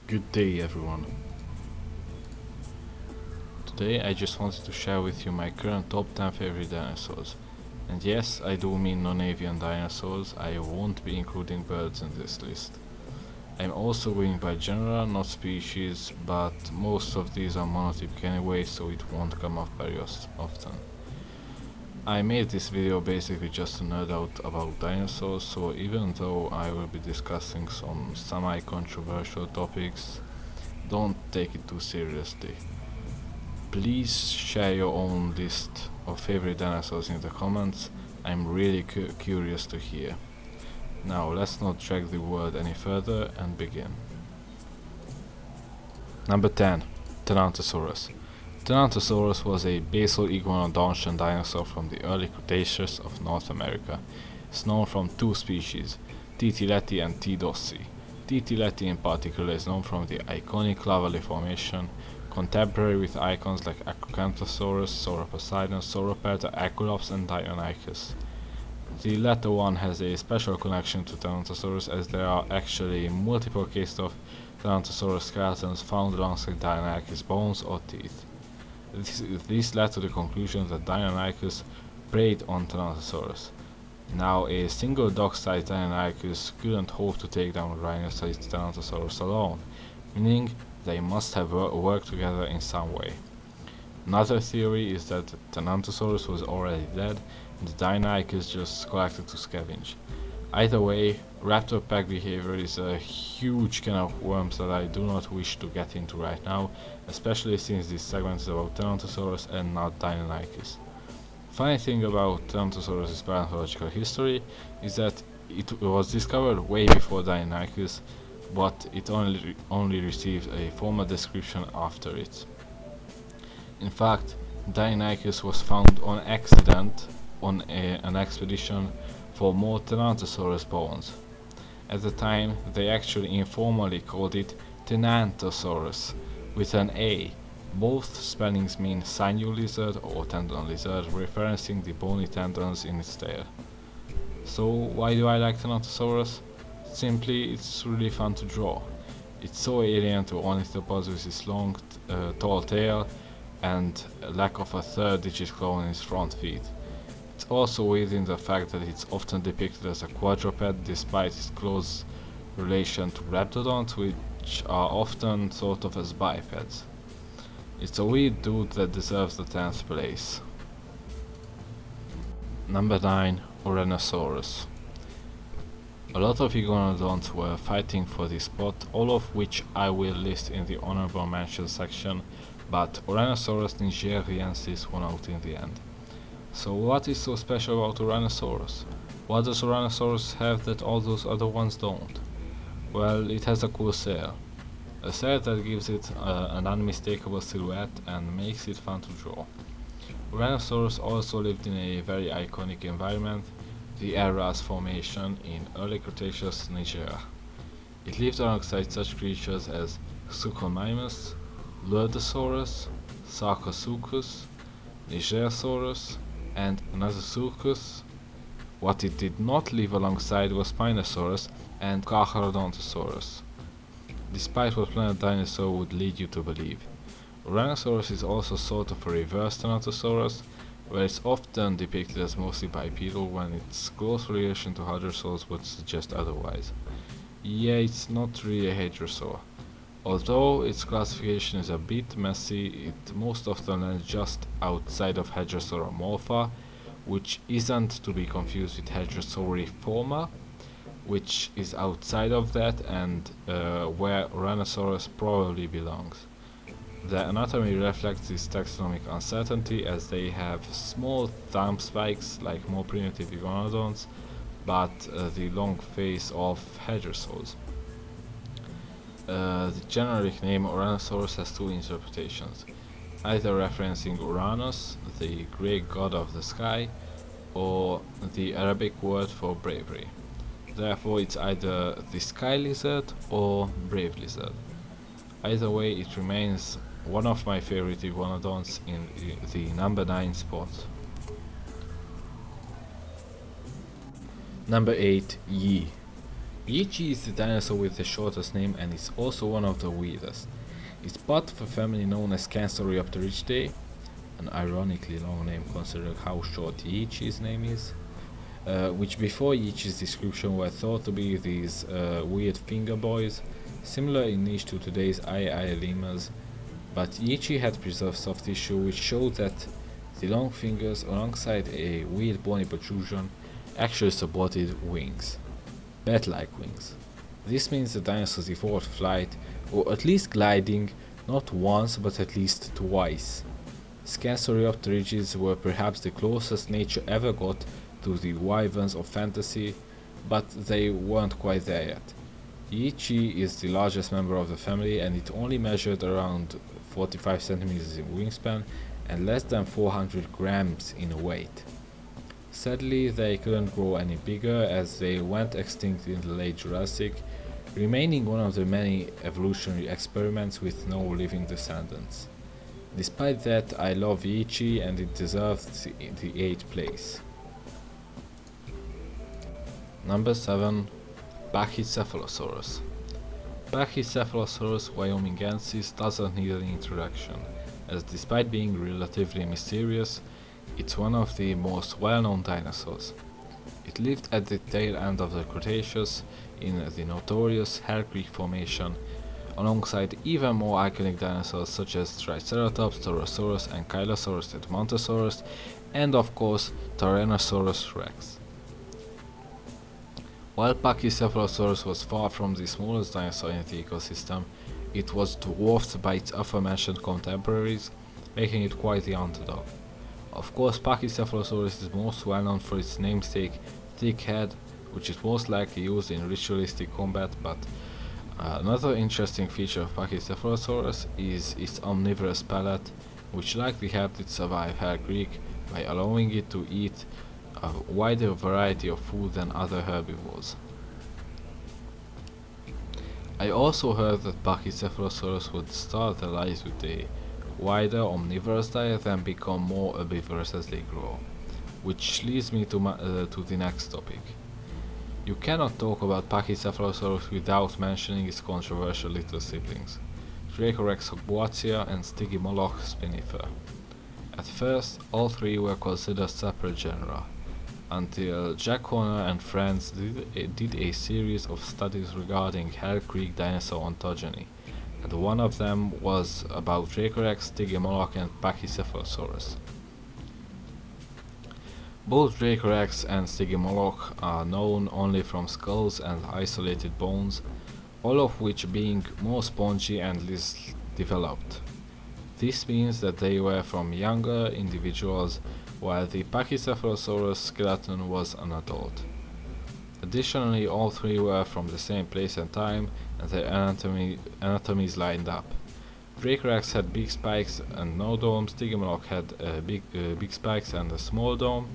Good day everyone. Today I just wanted to share with you my current top 10 favorite dinosaurs. And yes, I do mean non-avian dinosaurs, I won't be including birds in this list. I'm also going by genre, not species, but most of these are monotypic anyway, so it won't come up very often. I made this video basically just to nerd out about dinosaurs, so even though I will be discussing some semi-controversial topics, don't take it too seriously. Please share your own list of favorite dinosaurs in the comments. I'm really curious to hear. Now let's not drag the word any further and begin. Number 10. Tyrannosaurus. Tyrannosaurus was a basal iguanodontian dinosaur from the early Cretaceous of North America. It's known from two species, T. tilleti and T. dossi. T. tilleti in particular is known from the iconic Lavalley Formation, contemporary with icons like Acrocanthosaurus, Sauroposeidon, Sauroperta, Aculops and Deinonychus. The latter one has a special connection to Tyrannosaurus as there are actually multiple cases of Tyrannosaurus skeletons found alongside Deinonychus bones or teeth. This led to the conclusion that Deinonychus preyed on Tyrannosaurus. Now, a single dog-sized Deinonychus couldn't hope to take down a rhino-sized Tyrannosaurus alone, meaning they must have worked together in some way. Another theory is that the Tyrannosaurus was already dead and the Deinonychus just collected to scavenge. Either way, raptor pack behavior is a huge can of worms that I do not wish to get into right now, especially since this segment is about Tyrannosaurus and not Deinonychus. Funny thing about Tyrannosaurus' paleontological history is that it was discovered way before Deinonychus, but it only received a formal description after it. In fact, Deinonychus was found on accident on an expedition for more Tyrannosaurus bones. At the time, they actually informally called it Tenantosaurus, with an A. Both spellings mean sinew lizard or tendon lizard, referencing the bony tendons in its tail. So why do I like Tyrannosaurus? Simply, it's really fun to draw. It's so alien to ornithopods with its long, tall tail and lack of a third digit claw in its front feet. It's also weird in the fact that it's often depicted as a quadruped despite its close relation to raptodons, which are often thought of as bipeds. It's a weird dude that deserves the 10th place. Number 9. Ouranosaurus. A lot of iguanodonts were fighting for this spot, all of which I will list in the honorable mention section, but Ouranosaurus nigeriensis won out in the end. So what is so special about Ouranosaurus? What does Ouranosaurus have that all those other ones don't? Well, it has a cool sail. A sail that gives it an unmistakable silhouette and makes it fun to draw. Ouranosaurus also lived in a very iconic environment, the Eras Formation in early Cretaceous Nigeria. It lived alongside such creatures as Suchomimus, Lurdosaurus, Sarcosuchus, Nigersaurus, and Nasosuchus. What it did not live alongside was Spinosaurus and Carcharodontosaurus, despite what Planet Dinosaur would lead you to believe. Ouranosaurus is also sort of a reverse Tyrannosaurus, where it's often depicted as mostly bipedal when its close relation to hadrosaurs would suggest otherwise. Yeah, it's not really a hadrosaur. Although its classification is a bit messy, it most often lands just outside of Hadrosauromorpha, which isn't to be confused with Hadrosauriforma, which is outside of that and where Ouranosaurus probably belongs. The anatomy reflects this taxonomic uncertainty as they have small thumb spikes like more primitive iguanodonts, but the long face of hadrosaurs. The generic name Ouranosaurus has two interpretations, either referencing Uranus, the Greek god of the sky, or the Arabic word for bravery. Therefore, it's either the sky lizard or brave lizard. Either way, it remains one of my favorite iguanodonts in the number 9 spot. Number 8. Yi. Yichi is the dinosaur with the shortest name and is also one of the weirdest. It's part of a family known as Canceriopteridae, an ironically long name considering how short Yichi's name is, which before Yichi's description were thought to be these weird finger boys, similar in niche to today's eye lemurs, but Yichi had preserved soft tissue which showed that the long fingers alongside a weird bony protrusion actually supported wings, bat-like wings. This means the dinosaurs evolved flight, or at least gliding, not once but at least twice. Scansoriopterids were perhaps the closest nature ever got to the wyverns of fantasy, but they weren't quite there yet. Yichi is the largest member of the family and it only measured around 45 centimeters in wingspan and less than 400 grams in weight. Sadly, they couldn't grow any bigger as they went extinct in the late Jurassic, remaining one of the many evolutionary experiments with no living descendants. Despite that, I love Yichi and it deserves the 8th place. Number 7. Pachycephalosaurus. Pachycephalosaurus wyomingensis doesn't need an introduction, as despite being relatively mysterious, it's one of the most well-known dinosaurs. It lived at the tail end of the Cretaceous in the notorious Hell Creek Formation, alongside even more iconic dinosaurs such as Triceratops, Torosaurus, Ankylosaurus, Edmontosaurus, and of course Tyrannosaurus rex. While Pachycephalosaurus was far from the smallest dinosaur in the ecosystem, it was dwarfed by its aforementioned contemporaries, making it quite the underdog. Of course, Pachycephalosaurus is most well known for its namesake, thick head, which is most likely used in ritualistic combat, but another interesting feature of Pachycephalosaurus is its omnivorous palate, which likely helped it survive Hell Creek by allowing it to eat a wider variety of food than other herbivores. I also heard that Pachycephalosaurus would start their lives with a wider omnivorous diet then become more herbivorous as they grow, which leads me to the next topic. You cannot talk about Pachycephalosaurus without mentioning its controversial little siblings, Dracorex hochboatzia and Stygimoloch spinifer. At first, all three were considered separate genera, until Jack Horner and friends did a series of studies regarding Hell Creek dinosaur ontogeny, and one of them was about Dracorex, Stygimoloch and Pachycephalosaurus. Both Dracorex and Stygimoloch are known only from skulls and isolated bones, all of which being more spongy and less developed. This means that they were from younger individuals, while the Pachycephalosaurus skeleton was an adult. Additionally, all three were from the same place and time, and their anatomies lined up. Dracorex had big spikes and no dome, Stygimoloch had big spikes and a small dome,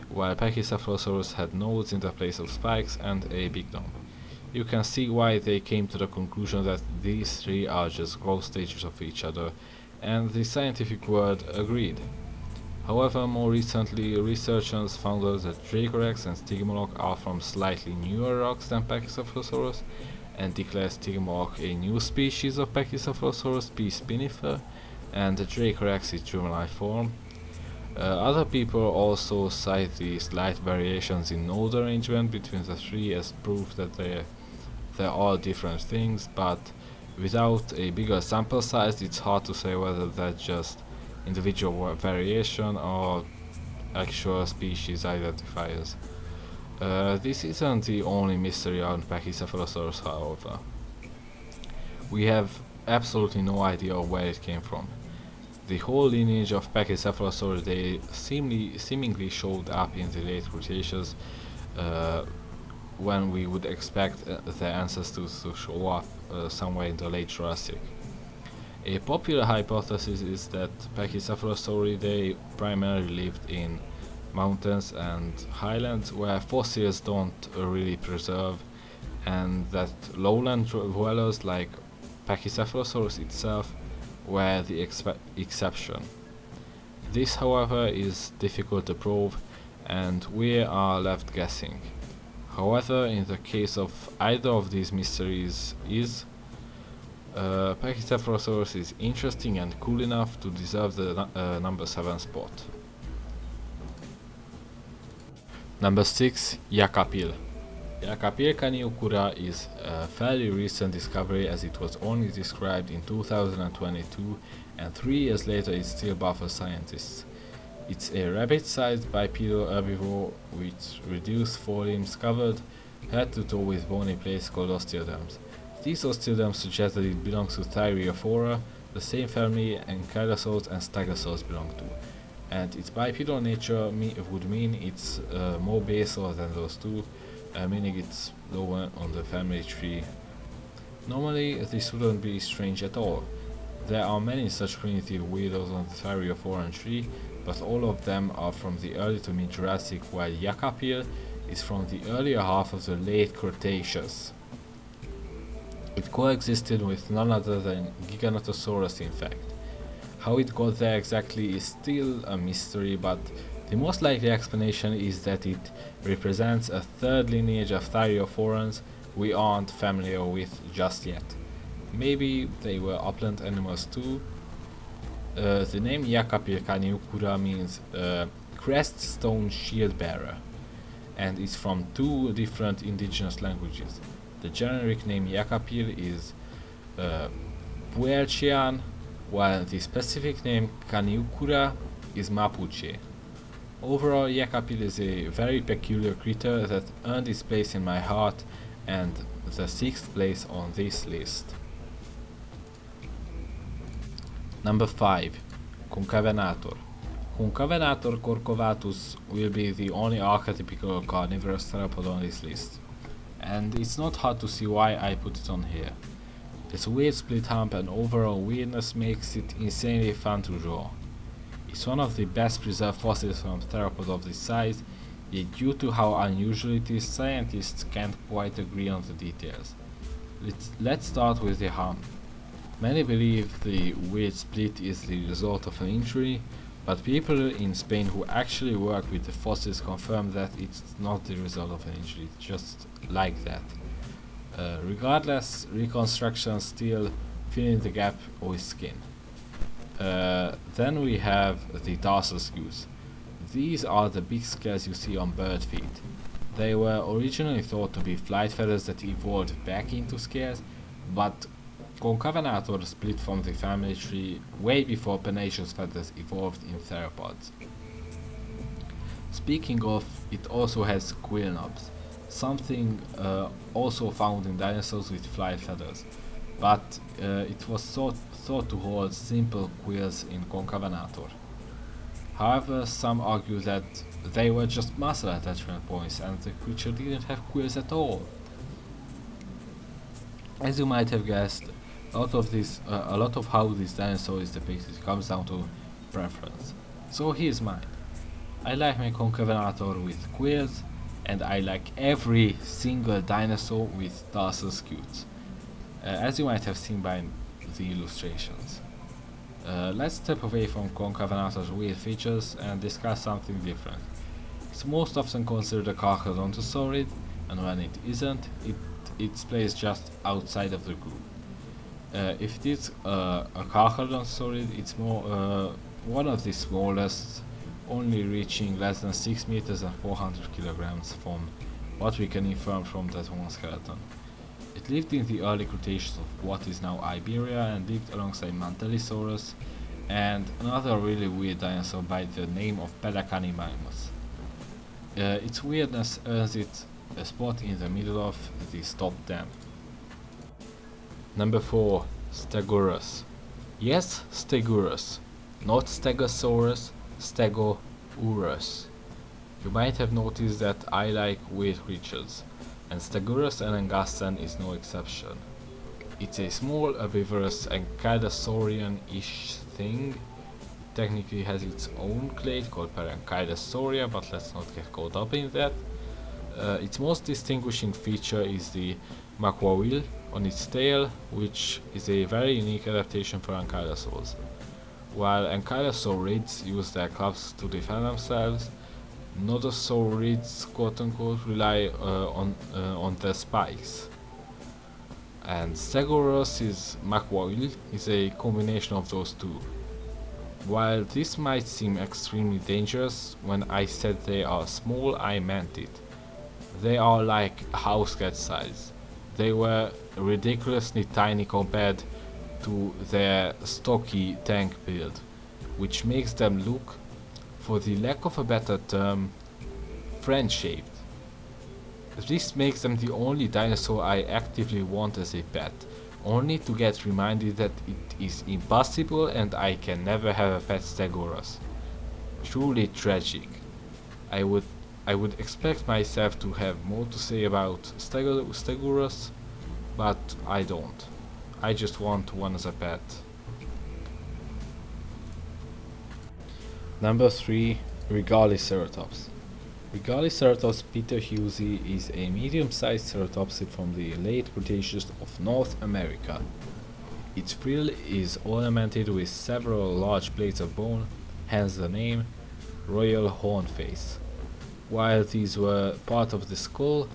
while Pachycephalosaurus had nodes in the place of spikes and a big dome. You can see why they came to the conclusion that these three are just growth stages of each other, and the scientific world agreed. However, more recently, researchers found out that Dracorex and Stygimoloch are from slightly newer rocks than Pachycephalosaurus, and declared Stygimoloch a new species of Pachycephalosaurus, P. spinifer, and the Dracorex its juvenile form. Other people also cite the slight variations in node arrangement between the three as proof that they are different things, but without a bigger sample size, it's hard to say whether that's just individual variation or actual species identifiers. This isn't the only mystery on Pachycephalosaurus, however. We have absolutely no idea of where it came from. The whole lineage of Pachycephalosauridae seemingly showed up in the late Cretaceous, when we would expect their ancestors to show up somewhere in the late Jurassic. A popular hypothesis is that Pachycephalosauridae primarily lived in mountains and highlands where fossils don't really preserve, and that lowland dwellers like Pachycephalosaurus itself were the exception. This, however, is difficult to prove, and we are left guessing. However, in the case of either of these mysteries Pachycephalosaurus is interesting and cool enough to deserve the number 7 spot. Number 6, Yakapil. Yakapil Kaniokura is a fairly recent discovery, as it was only described in 2022 and 3 years later it still baffles scientists. It's a rabbit-sized bipedal herbivore with reduced forelimbs covered head to toe with bony plates called osteoderms. These osteoderms suggest that it belongs to Thyreophora, the same family Ankylosaurs and Stegosaurs belong to, and its bipedal nature would mean it's more basal than those two, meaning it's lower on the family tree. Normally, this wouldn't be strange at all. There are many such primitive weirdos on the Thyreophoran tree, but all of them are from the early to mid-Jurassic, while Yakapil is from the earlier half of the late Cretaceous. It coexisted with none other than Giganotosaurus, in fact. How it got there exactly is still a mystery, but the most likely explanation is that it represents a third lineage of Thyreophorans we aren't familiar with just yet. Maybe they were upland animals too. The name Yakapil Kaniokura means crest stone shield bearer, and is from two different indigenous languages. The generic name Yakapil is Puelchian, while the specific name Kaniokura is Mapuche. Overall, Yakapil is a very peculiar creature that earned its place in my heart and the 6th place on this list. Number 5. Concavenator. Concavenator corcovatus will be the only archetypical carnivorous theropod on this list, and it's not hard to see why I put it on here. Its weird split hump and overall weirdness makes it insanely fun to draw. It's one of the best preserved fossils from theropods of this size, yet due to how unusual it is, scientists can't quite agree on the details. Let's start with the hump. Many believe the weird split is the result of an injury, but people in Spain who actually work with the fossils confirm that it's not the result of an injury, it's just like that. Regardless, reconstructions still fill in the gap with skin. Then we have the tarsal scutes. These are the big scales you see on bird feet. They were originally thought to be flight feathers that evolved back into scales, but Concavenator split from the family tree way before pennaceous feathers evolved in theropods. Speaking of, it also has quill knobs, something also found in dinosaurs with flight feathers, but it was thought to hold simple quills in Concavenator. However, some argue that they were just muscle attachment points and the creature didn't have quills at all. As you might have guessed, a lot of how this dinosaur is depicted comes down to preference. So here's mine. I like my Concavenator with quills, and I like every single dinosaur with tarsal scutes, as you might have seen by the illustrations. Let's step away from Concavenator's weird features and discuss something different. It's most often considered a carcharodontosaurid, and when it isn't, it's placed just outside of the group. If it is a carcharodontosaurid, it's more one of the smallest, only reaching less than 6 meters and 400 kilograms from what we can infer from that one skeleton. It lived in the early Cretaceous of what is now Iberia and lived alongside Mantellisaurus and another really weird dinosaur by the name of Pedacanimamus. Its weirdness earns it a spot in the middle of this top 10. Number 4. Stegosaurus. Yes, Stegosaurus. Not Stegosaurus, Stegosaurus. You might have noticed that I like weird creatures, and Stegosaurus Anangassan is no exception. It's a small herbivorous Ankylosaurian-ish thing. It technically has its own clade called Parankylosauria, but let's not get caught up in that. Its most distinguishing feature is the maquawill on its tail, which is a very unique adaptation for ankylosaurs. While ankylosaurids use their clubs to defend themselves, Nodosaurids, quote unquote, rely on their spikes. And Stegosaurus is a combination of those two. While this might seem extremely dangerous, when I said they are small, I meant it. They are like house cat size. They were ridiculously tiny compared to their stocky tank build, which makes them look, for the lack of a better term, friend-shaped. This makes them the only dinosaur I actively want as a pet, only to get reminded that it is impossible and I can never have a pet Stegosaurus. Truly tragic. I would I would expect myself to have more to say about Stegosaurus, but I don't. I just want one as a pet. Number 3. Regaliceratops. Regaliceratops peterhusi is a medium-sized ceratopsid from the late Cretaceous of North America. Its frill is ornamented with several large plates of bone, hence the name Royal Horn Face. While these were part of the skull,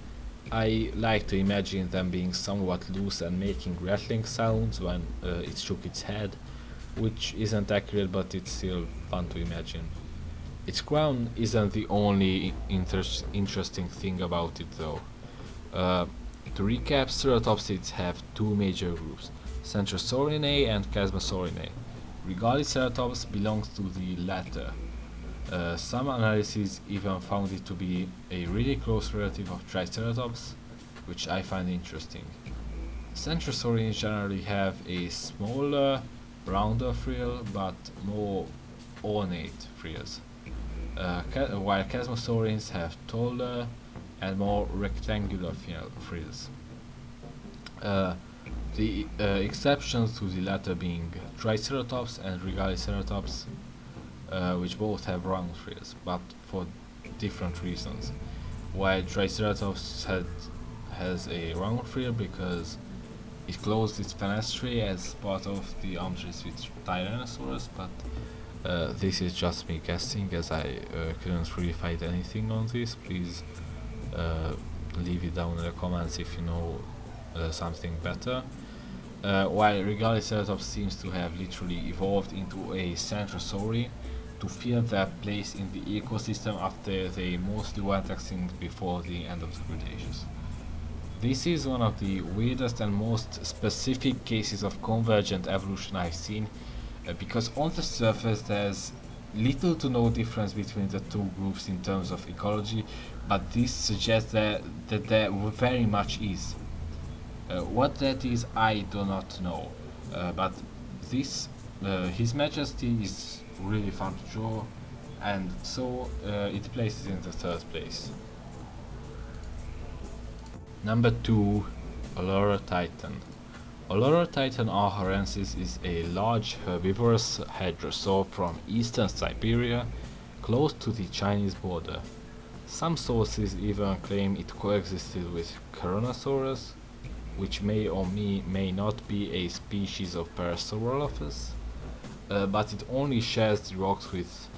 I like to imagine them being somewhat loose and making rattling sounds when it shook its head, which isn't accurate, but it's still fun to imagine. Its crown isn't the only interesting thing about it though. To recap, ceratopsids have two major groups, Centrosaurinae and Chasmosaurinae. Regaliceratops belongs to the latter. Some analyses even found it to be a really close relative of Triceratops, which I find interesting. Centrosaurines generally have a smaller, rounder frill, but more ornate frills, while Chasmosaurines have taller and more rectangular frills. The exceptions to the latter being Triceratops and Regaliceratops, which both have round frills, but for different reasons. While Triceratops has a round frill because it closed its fenestrae as part of the arms race with Tyrannosaurus, but this is just me guessing, as I couldn't really find anything on this. Please leave it down in the comments if you know something better. While Regaliceratops seems to have literally evolved into a Centrosauri to fill their place in the ecosystem after they mostly went extinct before the end of the Cretaceous. This is one of the weirdest and most specific cases of convergent evolution I've seen, because on the surface there's little to no difference between the two groups in terms of ecology, but this suggests that there very much is. What that is, I do not know, but this His Majesty is really fun to draw, and so it places in the third place. Number 2, Allura titan. Allura titan aharensis is a large herbivorous hadrosaur from eastern Siberia, close to the Chinese border. Some sources even claim it coexisted with Carnosaurus, which may or may not be a species of Parasaurolophus, but it only shares the rocks with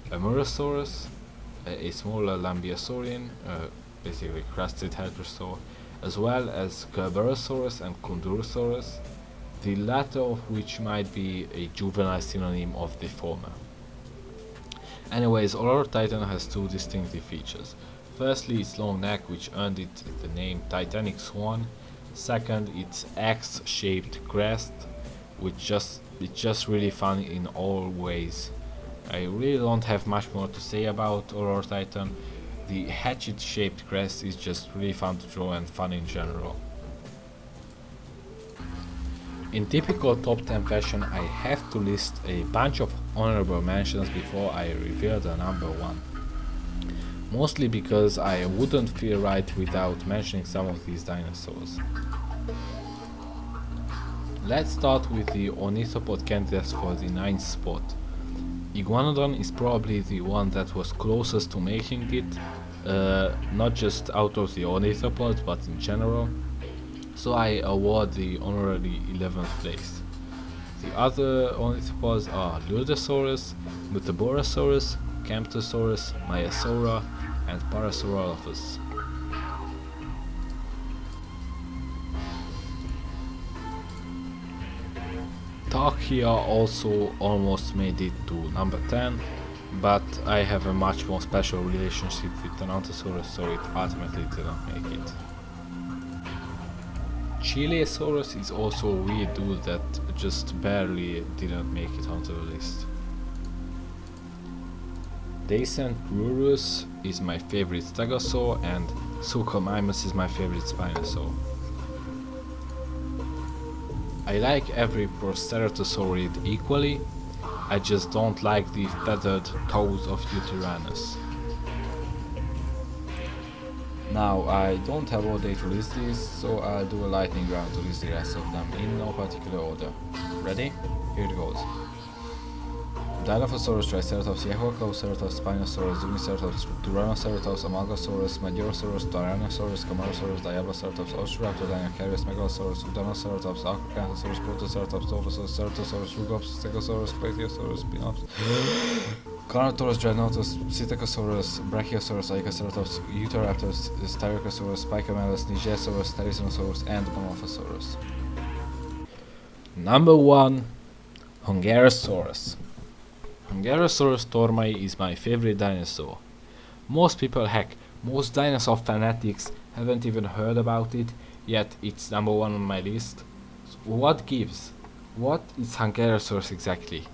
Amurasaurus, a smaller Lambeosaurian, basically crested hadrosaur, as well as Kerberosaurus and Kundurosaurus, the latter of which might be a juvenile synonym of the former. Anyways, Allura titan has two distinctive features. Firstly, its long neck, which earned it the name Titanic Swan. Second, its axe-shaped crest, which it's just really fun in all ways. I really don't have much more to say about Allura titan. The hatchet-shaped crest is just really fun to draw and fun in general. In typical top 10 fashion, I have to list a bunch of honorable mentions before I reveal the number 1. Mostly because I wouldn't feel right without mentioning some of these dinosaurs. Let's start with the ornithopod candidates for the 9th spot. Iguanodon is probably the one that was closest to making it, not just out of the ornithopods but in general, so I award the honorary 11th place. The other ornithopods are Lurdosaurus, Mutaborosaurus, Camptosaurus, Maiasaura, and Parasaurolophus. Tachia also almost made it to number 10, but I have a much more special relationship with Tyrannosaurus, so it ultimately didn't make it. Chileosaurus is also a weird dude that just barely didn't make it onto the list. Dacentrurus is my favorite stegosaur, and Suchomimus is my favorite spinosaur. I like every Proceratosaurid equally, I just don't like the feathered toes of Deuteranus. Now, I don't have all day to list these, so I'll do a lightning round to list the rest of them in no particular order. Ready? Here it goes. Dilophosaurus, Triceratops, Yehoacauceratops, Spinosaurus, Zuniceratops, Tyrannoceratops, Amalgasaurus, Majorosaurus, Tyrannosaurus, Camarasaurus, Diabloceratops, Oshiraptor, Dinocarus, Megalosaurus, Udanoceratops, Acrocanthosaurus, Protoceratops, Tophosaurus, Ceratosaurus, Rugops, Stegosaurus, Plateosaurus, Spinops, Carnotaurus, Dreadnoughtus, Psittacosaurus, Brachiosaurus, Icoceratops, Utahraptors, Styracosaurus, Spicomelus, Nigersaurus, Therizinosaurus, and Monophosaurus. Number 1. Hungarosaurus. Hungarosaurus tormai is my favorite dinosaur. Most people, heck, most dinosaur fanatics haven't even heard about it, yet it's number 1 on my list. So what gives? What is Hungarosaurus exactly?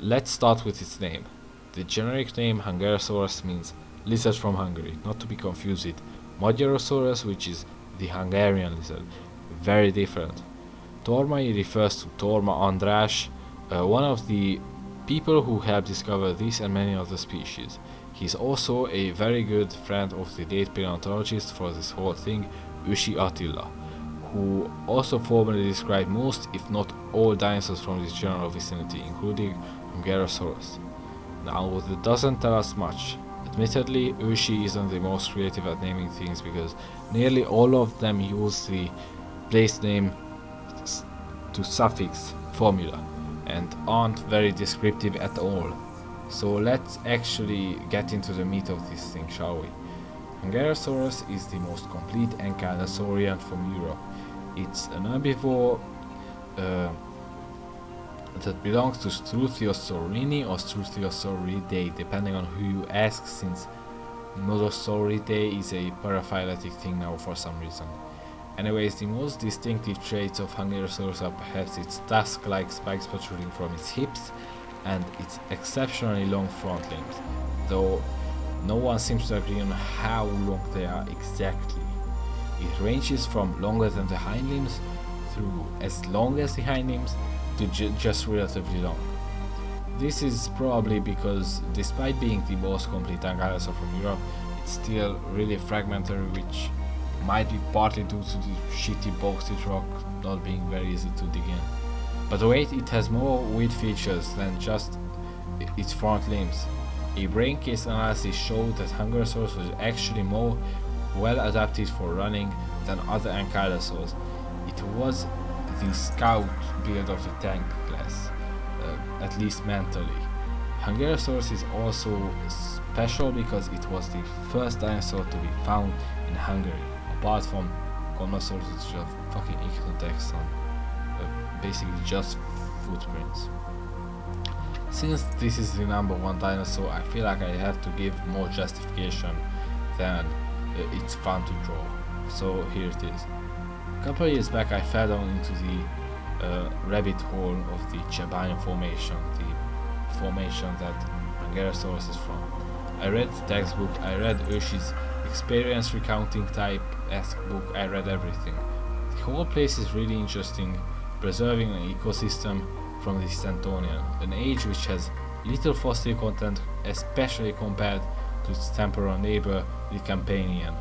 Let's start with its name. The generic name Hungarosaurus means lizard from Hungary, not to be confused with Magyarosaurus, which is the Hungarian lizard. Very different. Tormai refers to Torma András, one of the people who helped discover this and many other species. He's also a very good friend of the late paleontologist for this whole thing, Ősi Attila, who also formally described most, if not all, dinosaurs from this general vicinity, including Hungarosaurus. Now, that doesn't tell us much. Admittedly, Ősi isn't the most creative at naming things because nearly all of them use the place name to suffix formula and aren't very descriptive at all. So let's actually get into the meat of this thing, shall we? Hungarosaurus is the most complete Ankylosauриan from Europe. It's an herbivore that belongs to Struthiosauridae or Struthiosauridea, depending on who you ask, since Nodosauridae is a paraphyletic thing now for some reason. Anyways, the most distinctive traits of Hungarosaurus are perhaps its tusk-like spikes protruding from its hips and its exceptionally long front limbs, though no one seems to agree on how long they are exactly. It ranges from longer than the hind limbs through as long as the hind limbs to just relatively long. This is probably because, despite being the most complete ankylosaur from Europe, it's still really fragmentary, which might be partly due to the shitty bauxite rock not being very easy to dig in. But wait, it has more weird features than just its front limbs. A brain case analysis showed that Hungarosaurus was actually more well adapted for running than other ankylosaurs. It was the scout build of the tank class, at least mentally. Hungarosaurus is also special because it was the first dinosaur to be found in Hungary, apart from Conosaurus, which is a fucking ichthyotex on basically just footprints. Since this is the number 1 dinosaur, I feel like I have to give more justification than it's fun to draw. So here it is. A couple of years back I fell down into the rabbit hole of the Chebanian formation, the formation that Hungarosaurus is from. I read the textbook, I read Ősi's experience recounting type-esque book, I read everything. The whole place is really interesting, preserving an ecosystem from the Stantonian, an age which has little fossil content, especially compared to its temporal neighbor, the Campanian.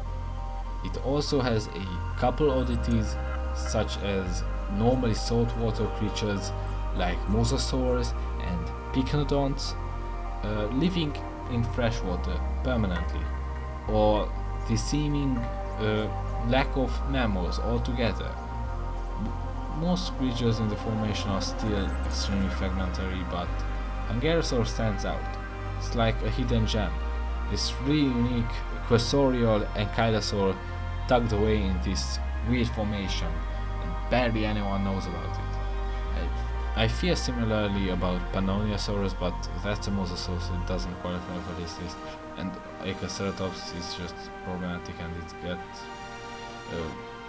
It also has a couple oddities, such as normally saltwater creatures like mosasaurs and pycnodonts living in freshwater permanently, or the seeming lack of mammals altogether. Most creatures in the formation are still extremely fragmentary, but Hungarosaurus stands out. It's like a hidden gem. This really unique Quasorial Ankylosaur tucked away in this weird formation, and barely anyone knows about it. I feel similarly about Pannoniasaurus, but that's a mosasaur, so it doesn't qualify for this list. And Triceratops is just problematic, and it gets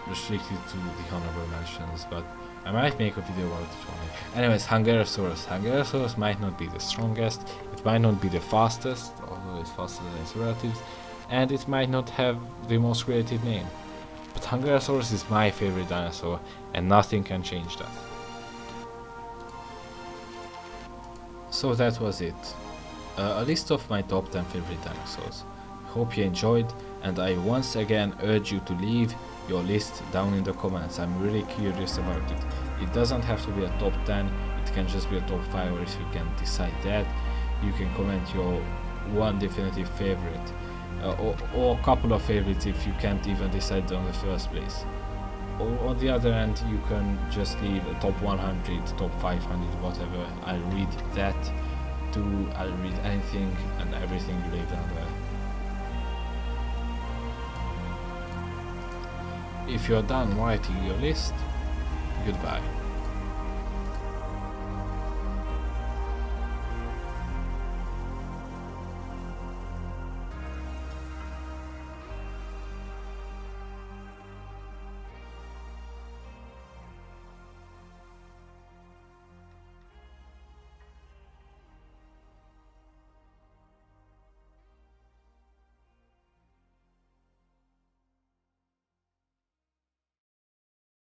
restricted to the honorable mentions. But I might make a video about it one day. Anyways, Hungarosaurus. Hungarosaurus might not be the strongest, it might not be the fastest, although it's faster than its relatives, and it might not have the most creative name. But Hungarosaurus is my favorite dinosaur, and nothing can change that. So that was it. A list of my top 10 favorite dinosaurs. Hope you enjoyed, and I once again urge you to leave your list down in the comments. I'm really curious about it. It doesn't have to be a top 10, it can just be a top 5, or if you can decide that, you can comment your one definitive favorite, or a couple of favorites if you can't even decide on the first place. Or on the other hand, you can just leave a top 100, top 500, whatever. I'll read that too. I'll read anything and everything you leave down there. If you're done writing your list, goodbye.